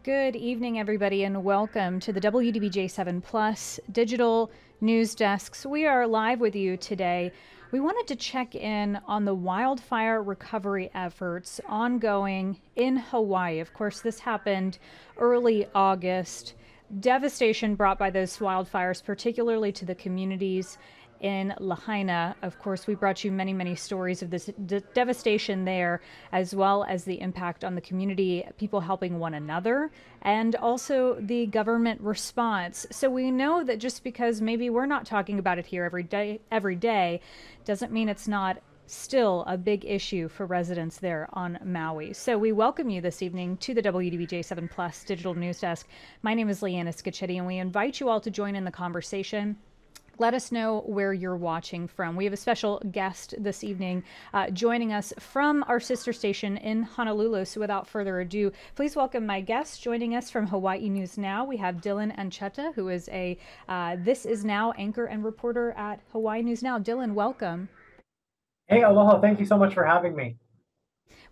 Good evening, everybody, and welcome to the WDBJ7 Plus Digital News Desks. We are live with you today. We wanted to check in on the wildfire recovery efforts ongoing in Hawaii. Of course, this happened early August. Devastation brought by those wildfires, particularly to the communities in Lahaina. Of course, we brought you many stories of this devastation there, as well as the impact on the community, people helping one another, and also the government response. So we know that just because maybe we're not talking about it here every day doesn't mean it's not still a big issue for residents there on Maui. So we welcome you this evening to the WDBJ7 Plus Digital News Desk. My name is Leanna Scacchetti, and we invite you all to join in the conversation. Let us know where you're watching from. We have a special guest this evening joining us from our sister station in Honolulu. So without further ado, please welcome my guest joining us from Hawaii News Now. We have Dylan Ancheta, who is a This Is Now anchor and reporter at Hawaii News Now. Dylan, welcome. Hey, aloha. Thank you so much for having me.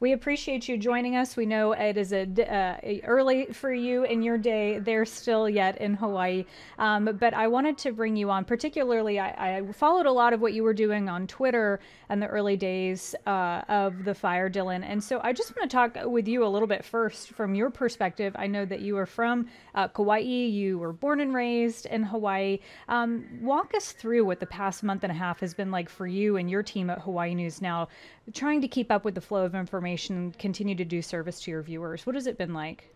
We appreciate you joining us. We know it is early for you in your day there still yet in Hawaii, but I wanted to bring you on. Particularly, I followed a lot of what you were doing on Twitter in the early days of the fire, Dylan. And so I just want to talk with you a little bit first from your perspective. I know that you are from Kauai. You were born and raised in Hawaii. Walk us through what the past month and a half has been like for you and your team at Hawaii News Now, trying to keep up with the flow of information, continue to do service to your viewers. What has it been like?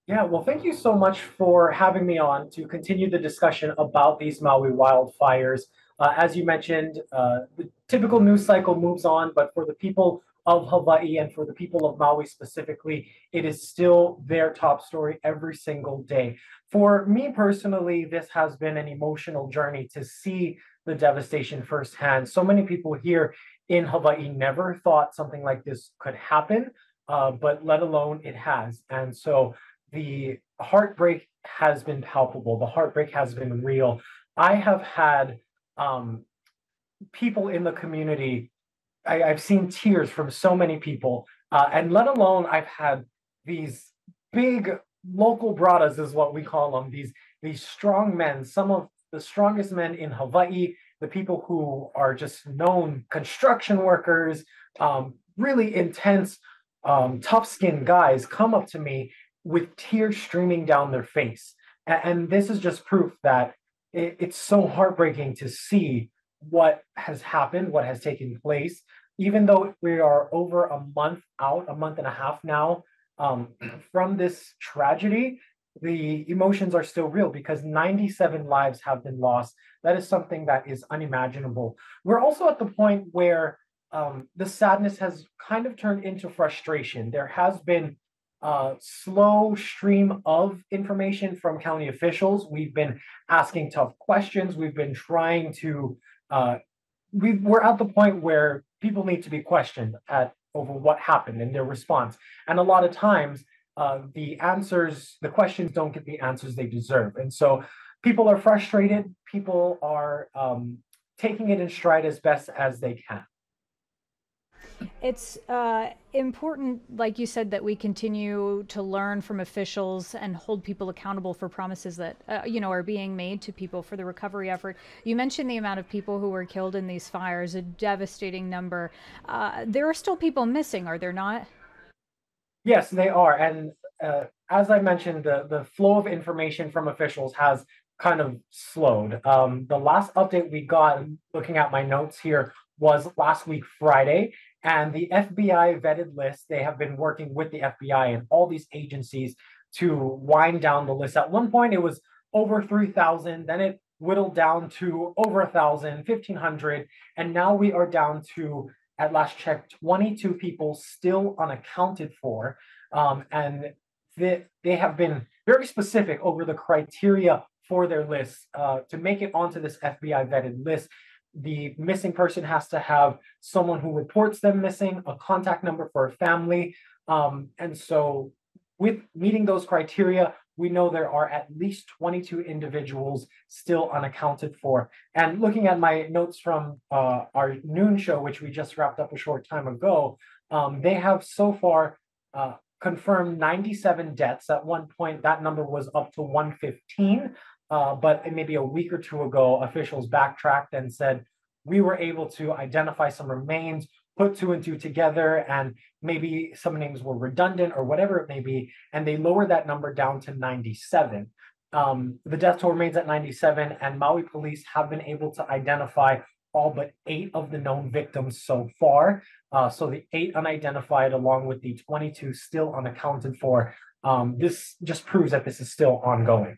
Yeah, well, thank you so much for having me on to continue the discussion about these Maui wildfires. As you mentioned, the typical news cycle moves on, but for the people of Hawaii and for the people of Maui specifically, it is still their top story every single day. For me personally, this has been an emotional journey to see the devastation firsthand. So many people here in Hawaii never thought something like this could happen, but let alone it has. And so the heartbreak has been palpable. The heartbreak has been real. I have had um, people in the community, I've seen tears from so many people, and let alone I've had these big local bradas, is what we call them, these strong men, some of the strongest men in Hawaii, the people who are just known construction workers, really intense, tough-skinned guys come up to me with tears streaming down their face. And this is just proof that it's so heartbreaking to see what has happened, what has taken place. Even though we are over a month out, a month and a half now from this tragedy, the emotions are still real because 97 lives have been lost. That is something that is unimaginable. We're also at the point where the sadness has kind of turned into frustration. There has been slow stream of information from county officials. We've been asking tough questions. We've been trying to, we're at the point where people need to be questioned over what happened and their response. And a lot of times, the questions don't get the answers they deserve. And so people are frustrated. People are taking it in stride as best as they can. It's important, like you said, that we continue to learn from officials and hold people accountable for promises that are being made to people for the recovery effort. You mentioned the amount of people who were killed in these fires, a devastating number. There are still people missing, are there not? Yes, they are. And as I mentioned, the flow of information from officials has kind of slowed. The last update we got, looking at my notes here, was last week, Friday. And the FBI vetted list, they have been working with the FBI and all these agencies to wind down the list. At one point, it was over 3,000. Then it whittled down to over 1,000, 1,500. And now we are down to, at last check, 22 people still unaccounted for. And they have been very specific over the criteria for their list to make it onto this FBI vetted list. The missing person has to have someone who reports them missing, a contact number for a family. And so, with meeting those criteria, we know there are at least 22 individuals still unaccounted for. And looking at my notes from our noon show, which we just wrapped up a short time ago, they have so far confirmed 97 deaths. At one point, that number was up to 115. But maybe a week or two ago, officials backtracked and said, we were able to identify some remains, put two and two together, and maybe some names were redundant or whatever it may be. And they lowered that number down to 97. The death toll remains at 97, and Maui police have been able to identify all but 8 of the known victims so far. So the 8 unidentified, along with the 22 still unaccounted for. This just proves that this is still ongoing.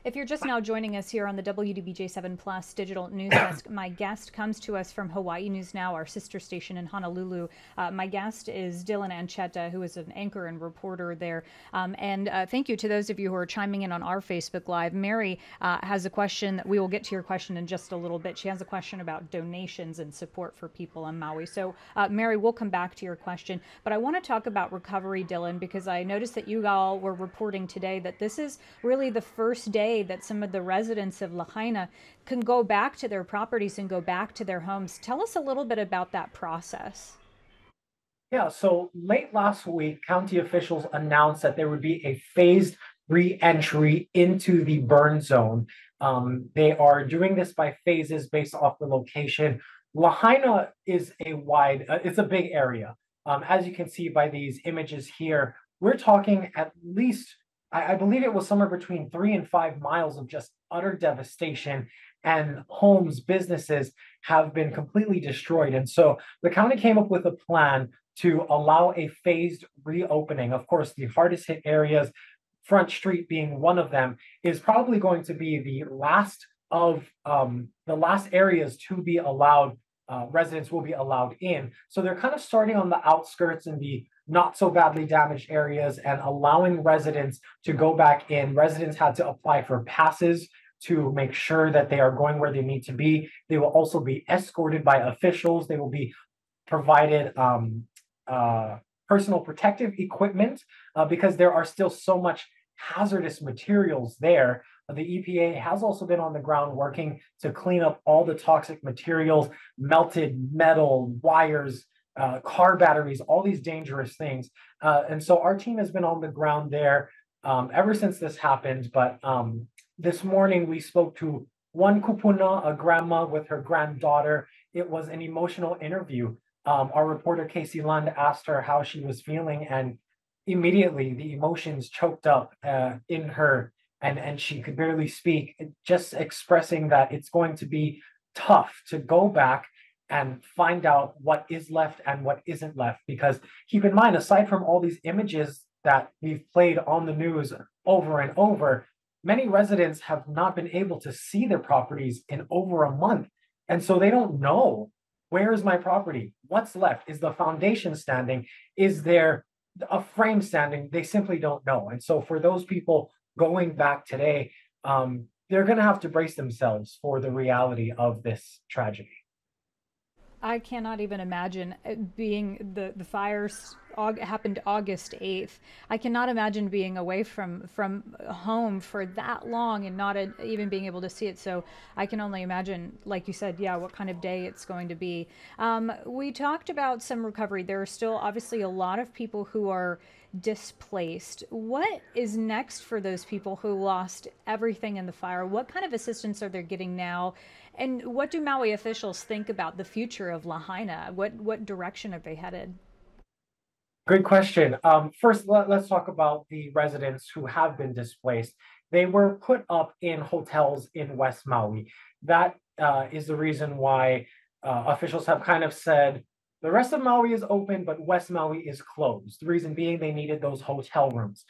If you're just now joining us here on the WDBJ7 Plus Digital News Desk, my guest comes to us from Hawaii News Now, our sister station in Honolulu. My guest is Dylan Ancheta, who is an anchor and reporter there. And thank you to those of you who are chiming in on our Facebook Live. Mary has a question. We will get to your question in just a little bit. She has a question about donations and support for people on Maui. So, Mary, we'll come back to your question. But I want to talk about recovery, Dylan, because I noticed that you all were reporting today that this is really the first day that some of the residents of Lahaina can go back to their properties and go back to their homes. Tell us a little bit about that process. Yeah, so late last week, county officials announced that there would be a phased re-entry into the burn zone. They are doing this by phases based off the location. Lahaina is it's a big area. As you can see by these images here, we're talking at least I believe it was somewhere between 3 and 5 miles of just utter devastation, and homes, businesses have been completely destroyed. And so the county came up with a plan to allow a phased reopening. Of course, the hardest hit areas, Front Street being one of them, is probably going to be the last areas to be allowed. Residents will be allowed in. So they're kind of starting on the outskirts and the not so badly damaged areas and allowing residents to go back in. Residents had to apply for passes to make sure that they are going where they need to be. They will also be escorted by officials. They will be provided personal protective equipment because there are still so much hazardous materials there. The EPA has also been on the ground working to clean up all the toxic materials, melted metal, wires, car batteries, all these dangerous things. And so our team has been on the ground there ever since this happened. But this morning we spoke to one kupuna, a grandma with her granddaughter. It was an emotional interview. Our reporter Casey Lund asked her how she was feeling, and immediately the emotions choked up in her, and she could barely speak, just expressing that it's going to be tough to go back and find out what is left and what isn't left. Because keep in mind, aside from all these images that we've played on the news over and over, many residents have not been able to see their properties in over a month. And so they don't know, where is my property? What's left? Is the foundation standing? Is there a frame standing? They simply don't know. And so for those people going back today, they're going to have to brace themselves for the reality of this tragedy. I cannot even imagine being the fires happened August 8th. I cannot imagine being away from home for that long and not even being able to see it. So I can only imagine, like you said, yeah, what kind of day it's going to be. We talked about some recovery. There are still obviously a lot of people who are displaced. What is next for those people who lost everything in the fire? What kind of assistance are they getting now? And what do Maui officials think about the future of Lahaina? What direction are they headed? Good question. First, let's talk about the residents who have been displaced. They were put up in hotels in West Maui. That is the reason why officials have kind of said the rest of Maui is open, but West Maui is closed. The reason being they needed those hotel rooms.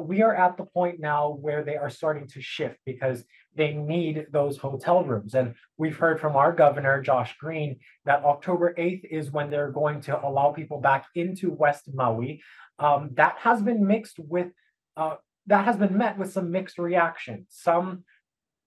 We are at the point now where they are starting to shift because they need those hotel rooms. And we've heard from our governor, Josh Green, that October 8th is when they're going to allow people back into West Maui. That has been met with some mixed reactions. Some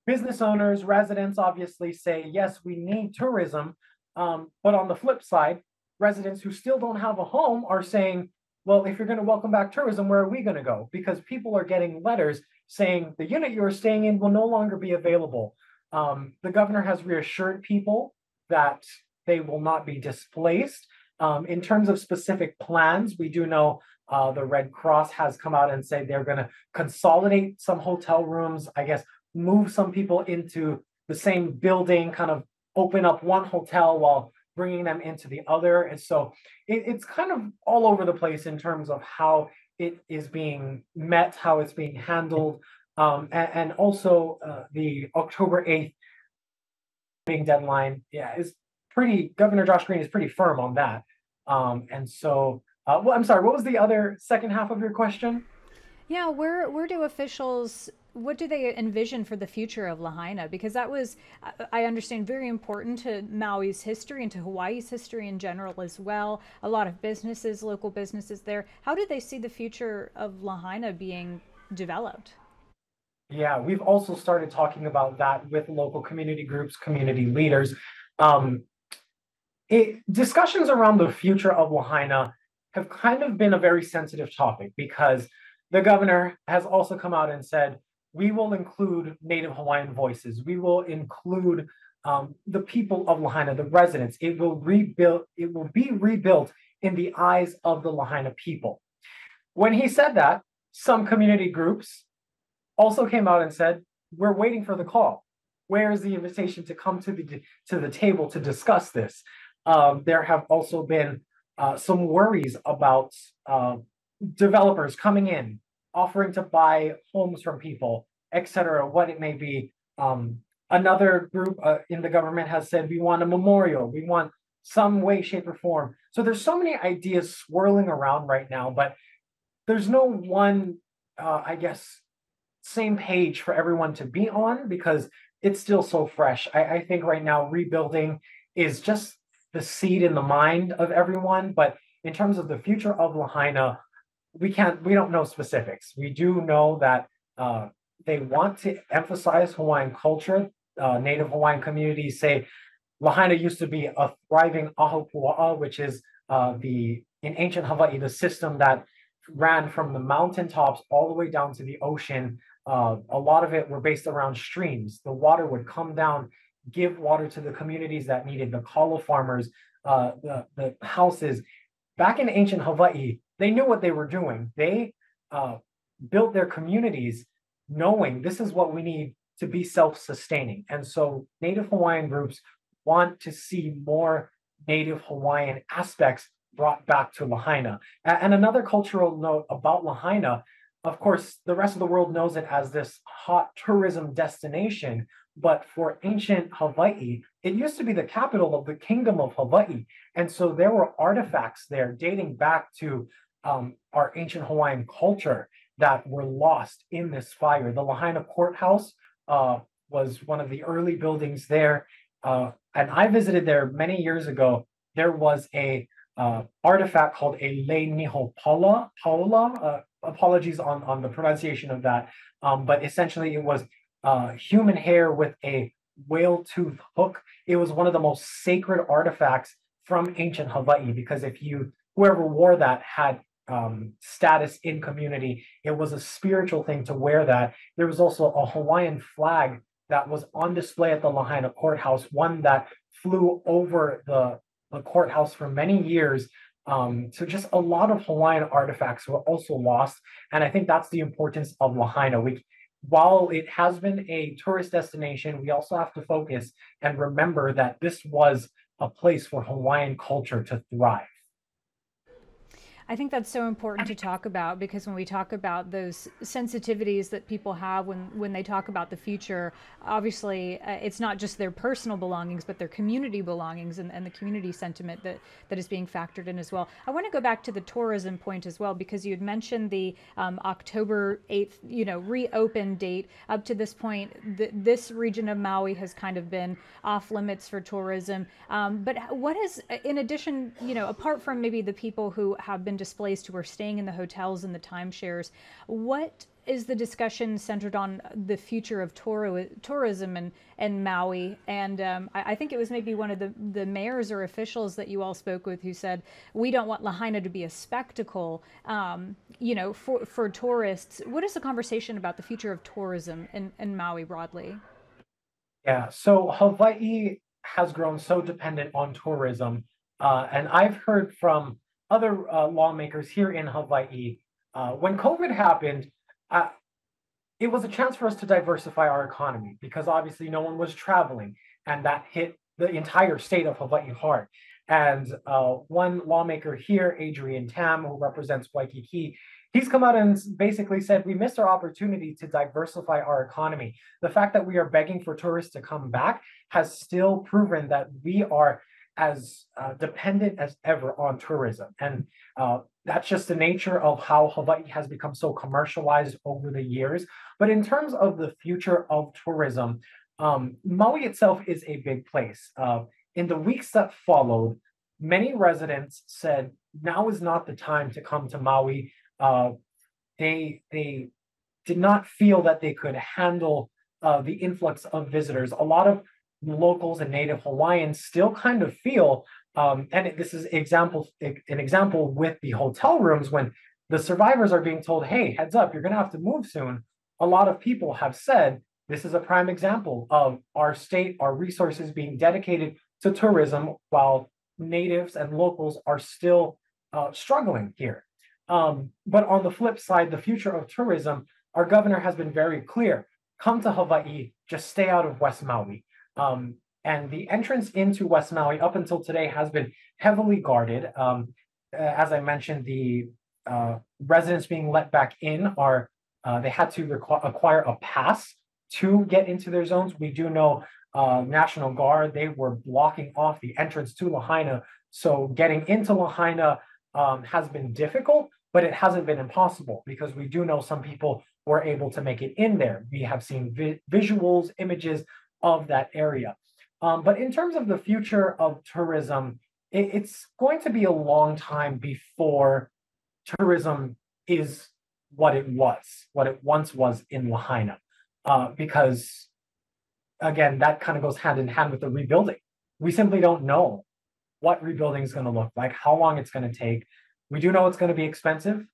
business owners, residents obviously say, yes, we need tourism. But on the flip side, residents who still don't have a home are saying, well, if you're going to welcome back tourism, where are we going to go? Because people are getting letters saying the unit you're staying in will no longer be available. The governor has reassured people that they will not be displaced, In terms of specific plans, we do know the Red Cross has come out and said they're going to consolidate some hotel rooms, I guess, move some people into the same building, kind of open up one hotel while bringing them into the other. And so it's kind of all over the place in terms of how it is being met, how it's being handled. And also the October 8th being deadline, yeah, is Governor Josh Green is pretty firm on that. And so, well, I'm sorry, what was the other second half of your question? Yeah, where do officials, what do they envision for the future of Lahaina? Because that was, I understand, very important to Maui's history and to Hawaii's history in general as well. A lot of businesses, local businesses there. How do they see the future of Lahaina being developed? Yeah, we've also started talking about that with local community groups, community leaders. Um, Discussions around the future of Lahaina have kind of been a very sensitive topic because the governor has also come out and said, we will include Native Hawaiian voices. We will include the people of Lahaina, the residents. It will be rebuilt in the eyes of the Lahaina people. When he said that, some community groups also came out and said, we're waiting for the call. Where is the invitation to come to the table to discuss this? There have also been some worries about developers coming in, offering to buy homes from people, et cetera, what it may be. Another group in the government has said, we want a memorial, we want some way, shape, or form. So there's so many ideas swirling around right now, but there's no one, I guess, same page for everyone to be on because it's still so fresh. I think right now rebuilding is just the seed in the mind of everyone. But in terms of the future of Lahaina, we don't know specifics. We do know that they want to emphasize Hawaiian culture. Native Hawaiian communities say Lahaina used to be a thriving ahupua'a, which is the in ancient Hawaii, the system that ran from the mountaintops all the way down to the ocean. A lot of it were based around streams. The water would come down, give water to the communities that needed, the kalo farmers, the houses. Back in ancient Hawaii, they knew what they were doing. They built their communities knowing this is what we need to be self-sustaining. And so Native Hawaiian groups want to see more Native Hawaiian aspects brought back to Lahaina. And another cultural note about Lahaina, of course, the rest of the world knows it as this hot tourism destination, but for ancient Hawaii, it used to be the capital of the Kingdom of Hawaii. And so there were artifacts there dating back to our ancient Hawaiian culture that were lost in this fire. The Lahaina Courthouse was one of the early buildings there. And I visited there many years ago. There was a artifact called a Le Niho Paula. Apologies on the pronunciation of that. But essentially, it was human hair with a whale tooth hook. It was one of the most sacred artifacts from ancient Hawaii because whoever wore that had status in community. It was a spiritual thing to wear that. There was also a Hawaiian flag that was on display at the Lahaina courthouse, one that flew over the courthouse for many years. So just a lot of Hawaiian artifacts were also lost. And I think that's the importance of Lahaina. While it has been a tourist destination, we also have to focus and remember that this was a place for Hawaiian culture to thrive. I think that's so important to talk about because when we talk about those sensitivities that people have when they talk about the future, obviously it's not just their personal belongings, but their community belongings and the community sentiment that is being factored in as well. I want to go back to the tourism point as well because you had mentioned the October 8th, reopen date. Up to this point, this region of Maui has kind of been off limits for tourism. But what is, in addition, apart from maybe the people who have been displaced who are staying in the hotels and the timeshares, what is the discussion centered on the future of tourism and Maui? And I think it was maybe one of the mayors or officials that you all spoke with who said, we don't want Lahaina to be a spectacle, for tourists. What is the conversation about the future of tourism in Maui broadly? Yeah, so Hawaii has grown so dependent on tourism And I've heard from other lawmakers here in Hawaii, when COVID happened, uh, it was a chance for us to diversify our economy because obviously no one was traveling, and that hit the entire state of Hawaii hard. And one lawmaker here, Adrian Tam, who represents Waikiki, he's come out and basically said we missed our opportunity to diversify our economy. The fact that we are begging for tourists to come back has still proven that we are as dependent as ever on tourism. And that's just the nature of how Hawaii has become so commercialized over the years. But in terms of the future of tourism, Maui itself is a big place. In the weeks that followed, many residents said now is not the time to come to Maui. They did not feel that they could handle the influx of visitors. A lot of locals and native Hawaiians still kind of feel, this is an example with the hotel rooms when the survivors are being told, "Hey, heads up, you're going to have to move soon." A lot of people have said this is a prime example of our state, our resources being dedicated to tourism while natives and locals are still struggling here. But on the flip side, the future of tourism, our governor has been very clear. Come to Hawaii, just stay out of West Maui. And the entrance into West Maui up until today has been heavily guarded. As I mentioned, the residents being let back in are they had to acquire a pass to get into their zones. We do know National Guard, they were blocking off the entrance to Lahaina. So getting into Lahaina has been difficult, but it hasn't been impossible because we do know some people were able to make it in there. We have seen visuals, images of that area. But in terms of the future of tourism, it's going to be a long time before tourism is what it once was in Lahaina. Because again, that kind of goes hand in hand with the rebuilding. We simply don't know what rebuilding is going to look like, how long it's going to take. We do know it's going to be expensive.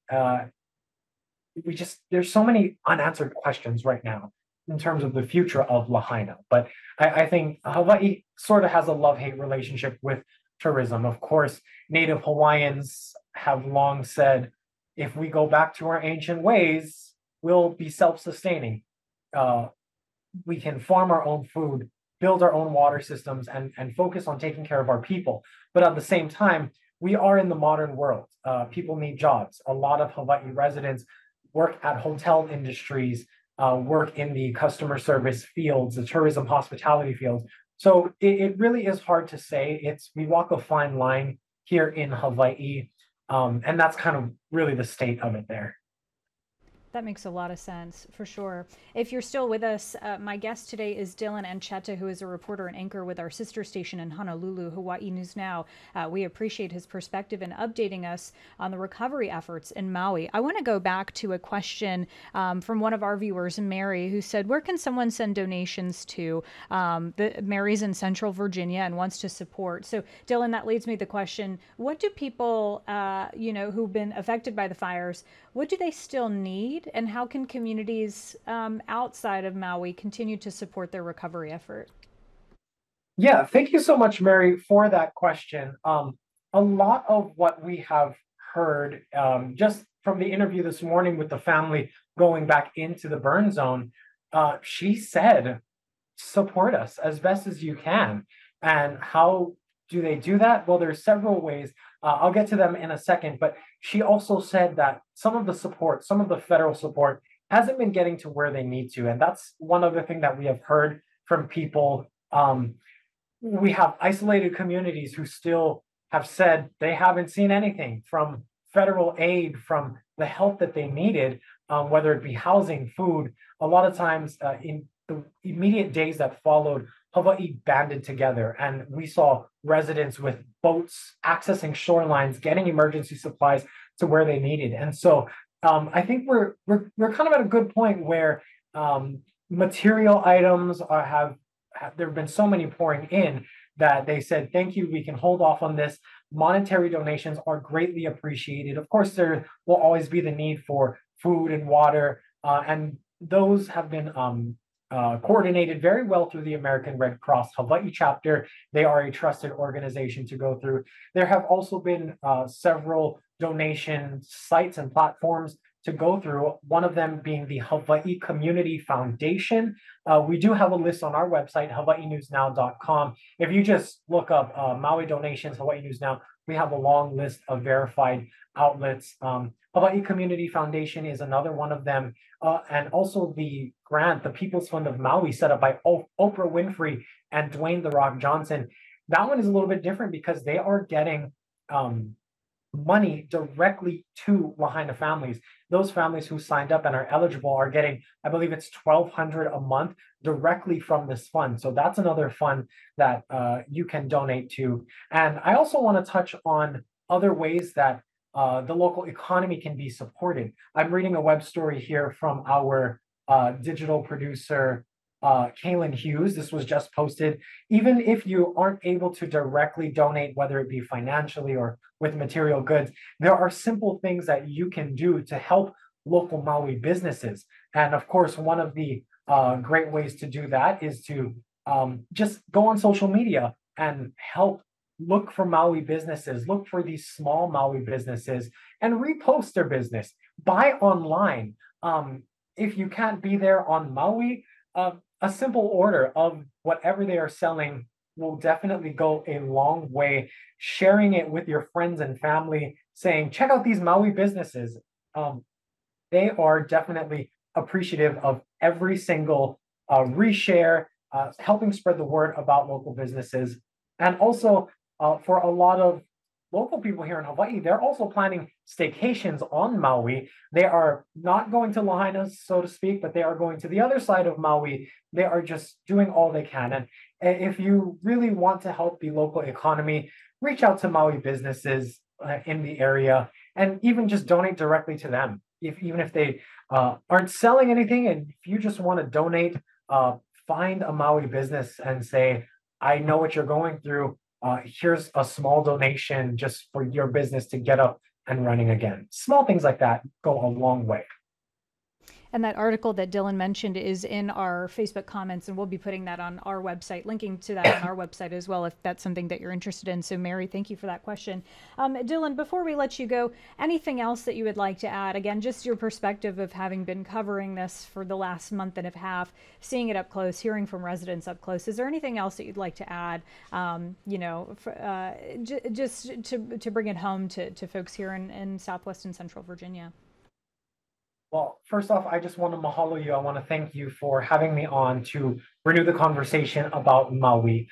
There's so many unanswered questions right now in terms of the future of Lahaina. But I think Hawaii sort of has a love-hate relationship with tourism. Of course, Native Hawaiians have long said, if we go back to our ancient ways, we'll be self-sustaining. We can farm our own food, build our own water systems, and focus on taking care of our people. But at the same time, we are in the modern world. People need jobs. A lot of Hawaii residents work at hotel industries, work in the customer service fields, the tourism hospitality fields. So it really is hard to say. We walk a fine line here in Hawaii, and that's kind of really the state of it there. That makes a lot of sense, for sure. If you're still with us, my guest today is Dylan Ancheta, who is a reporter and anchor with our sister station in Honolulu, Hawaii News Now. We appreciate his perspective in updating us on the recovery efforts in Maui. I want to go back to a question from one of our viewers, Mary, who said, where can someone send donations to? Mary's in Central Virginia and wants to support. So, Dylan, that leads me to the question, what do people, who've been affected by the fires, what do they still need, and how can communities outside of Maui continue to support their recovery effort? Yeah, thank you so much, Mary, for that question. A lot of what we have heard just from the interview this morning with the family going back into the burn zone, she said, support us as best as you can. And how do they do that? Well, there's several ways. I'll get to them in a second, but she also said that some of the federal support hasn't been getting to where they need to. And that's one other thing that we have heard from people. We have isolated communities who still have said they haven't seen anything from federal aid, from the help that they needed, whether it be housing, food. A lot of times in the immediate days that followed, Hawaii banded together, and we saw residents with boats accessing shorelines, getting emergency supplies to where they needed. And so I think we're kind of at a good point where material items have there have been so many pouring in that they said, thank you, we can hold off on this. Monetary donations are greatly appreciated. Of course, there will always be the need for food and water, and those have been coordinated very well through the American Red Cross Hawaii chapter. They are a trusted organization to go through. There have also been several donation sites and platforms to go through, one of them being the Hawaii Community Foundation. We do have a list on our website, hawaiinewsnow.com. If you just look up Maui donations, Hawaii News Now, we have a long list of verified outlets. Hawaii Community Foundation is another one of them. And also the grant, the People's Fund of Maui, set up by Oprah Winfrey and Dwayne The Rock Johnson. That one is a little bit different because they are getting money directly to Lahaina families. Those families who signed up and are eligible are getting, I believe it's $1,200 a month directly from this fund. So that's another fund that you can donate to. And I also want to touch on other ways that the local economy can be supported. I'm reading a web story here from our digital producer, Kaylin Hughes. This was just posted. Even if you aren't able to directly donate, whether it be financially or with material goods, there are simple things that you can do to help local Maui businesses. And of course, one of the great ways to do that is to just go on social media and help look for Maui businesses, look for these small Maui businesses and repost their business. Buy online. If you can't be there on Maui, a simple order of whatever they are selling will definitely go a long way. Sharing it with your friends and family, saying, check out these Maui businesses. They are definitely appreciative of every single reshare, helping spread the word about local businesses. And also, for a lot of local people here in Hawaii, they're also planning staycations on Maui. They are not going to Lahaina, so to speak, but they are going to the other side of Maui. They are just doing all they can. And if you really want to help the local economy, reach out to Maui businesses in the area and even just donate directly to them. Even if they aren't selling anything, and if you just want to donate, find a Maui business and say, I know what you're going through. Here's a small donation just for your business to get up and running again. Small things like that go a long way. And that article that Dylan mentioned is in our Facebook comments, and we'll be putting that on our website, linking to that on our website as well, if that's something that you're interested in. So, Mary, thank you for that question. Dylan, before we let you go, anything else that you would like to add? Again, just your perspective of having been covering this for the last month and a half, seeing it up close, hearing from residents up close. Is there anything else that you'd like to add, just to bring it home to folks here in Southwest and Central Virginia? Well, first off, I just want to mahalo you. I want to thank you for having me on to renew the conversation about Maui.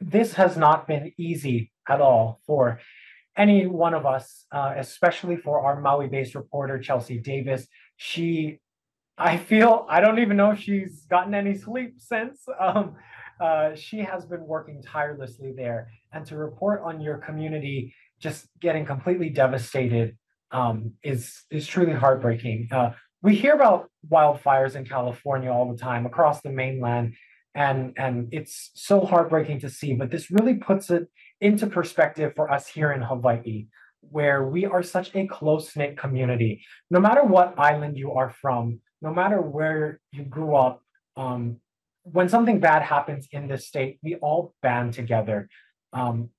This has not been easy at all for any one of us, especially for our Maui-based reporter, Chelsea Davis. I don't even know if she's gotten any sleep since. She has been working tirelessly there. And to report on your community just getting completely devastated is truly heartbreaking. We hear about wildfires in California all the time across the mainland, and it's so heartbreaking to see. But this really puts it into perspective for us here in Hawaii, where we are such a close-knit community. No matter what island you are from, no matter where you grew up, when something bad happens in this state, we all band together.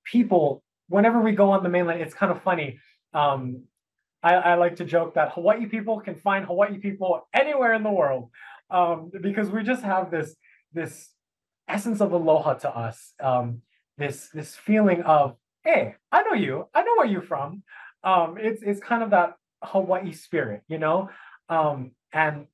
People, whenever we go on the mainland, it's kind of funny. I like to joke that Hawaii people can find Hawaii people anywhere in the world, because we just have this essence of aloha to us, this feeling of, hey, I know you, I know where you're from. It's kind of that Hawaii spirit, you know. And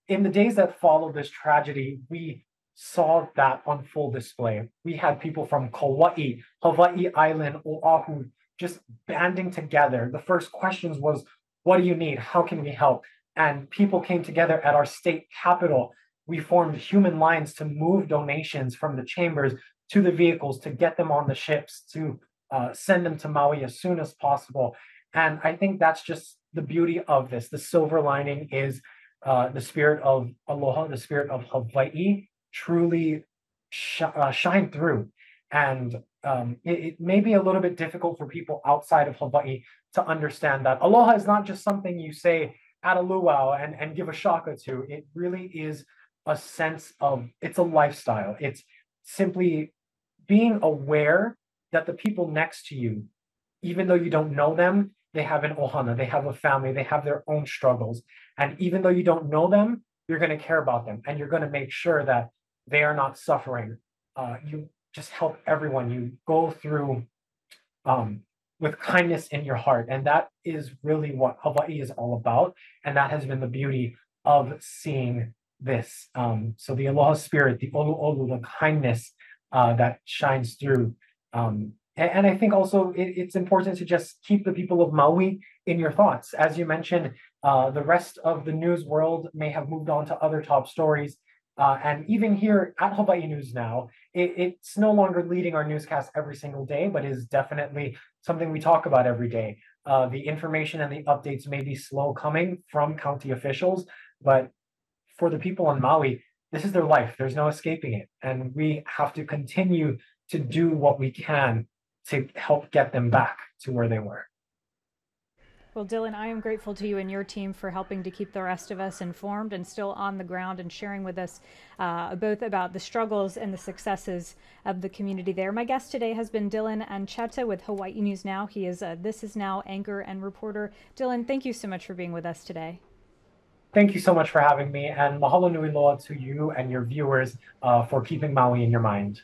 in the days that followed this tragedy, we saw that on full display. We had people from Kauai, Hawaii Island, Oahu, just banding together. The first questions was, what do you need? How can we help? And people came together at our state capitol. We formed human lines to move donations from the chambers to the vehicles, to get them on the ships, to send them to Maui as soon as possible. And I think that's just the beauty of this. The silver lining is the spirit of aloha, the spirit of Hawaii truly shine through. And it may be a little bit difficult for people outside of Hawaii to understand that aloha is not just something you say at a luau and give a shaka to. It really is a sense of, it's a lifestyle. It's simply being aware that the people next to you, even though you don't know them, they have an ohana, they have a family, they have their own struggles. And even though you don't know them, you're going to care about them and you're going to make sure that they are not suffering. You just help everyone. You go through um, with kindness in your heart. And that is really what Hawaii is all about. And that has been the beauty of seeing this. So the aloha spirit, the olu olu, the kindness that shines through. And I think also it's important to just keep the people of Maui in your thoughts. As you mentioned, the rest of the news world may have moved on to other top stories. And even here at Hawaii News Now, it's no longer leading our newscast every single day, but is definitely something we talk about every day. The information and the updates may be slow coming from county officials, but for the people on Maui, this is their life. There's no escaping it. And we have to continue to do what we can to help get them back to where they were. Well, Dylan, I am grateful to you and your team for helping to keep the rest of us informed and still on the ground and sharing with us both about the struggles and the successes of the community there. My guest today has been Dylan Ancheta with Hawaii News Now. He is a This Is Now anchor and reporter. Dylan, thank you so much for being with us today. Thank you so much for having me, and mahalo nui loa to you and your viewers for keeping Maui in your mind.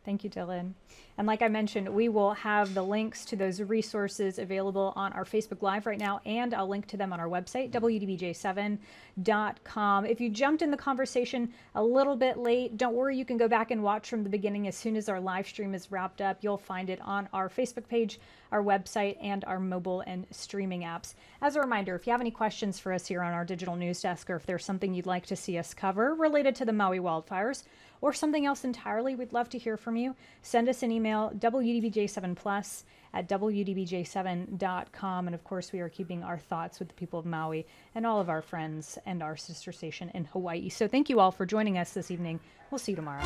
Thank you, Dylan. And like I mentioned, we will have the links to those resources available on our Facebook Live right now, and I'll link to them on our website, WDBJ7.com. If you jumped in the conversation a little bit late, don't worry, you can go back and watch from the beginning as soon as our live stream is wrapped up. You'll find it on our Facebook page, our website, and our mobile and streaming apps. As a reminder, if you have any questions for us here on our digital news desk, or if there's something you'd like to see us cover related to the Maui wildfires, or something else entirely, we'd love to hear from you. Send us an email, WDBJ7plus at WDBJ7.com. And of course, we are keeping our thoughts with the people of Maui and all of our friends and our sister station in Hawaii. So thank you all for joining us this evening. We'll see you tomorrow.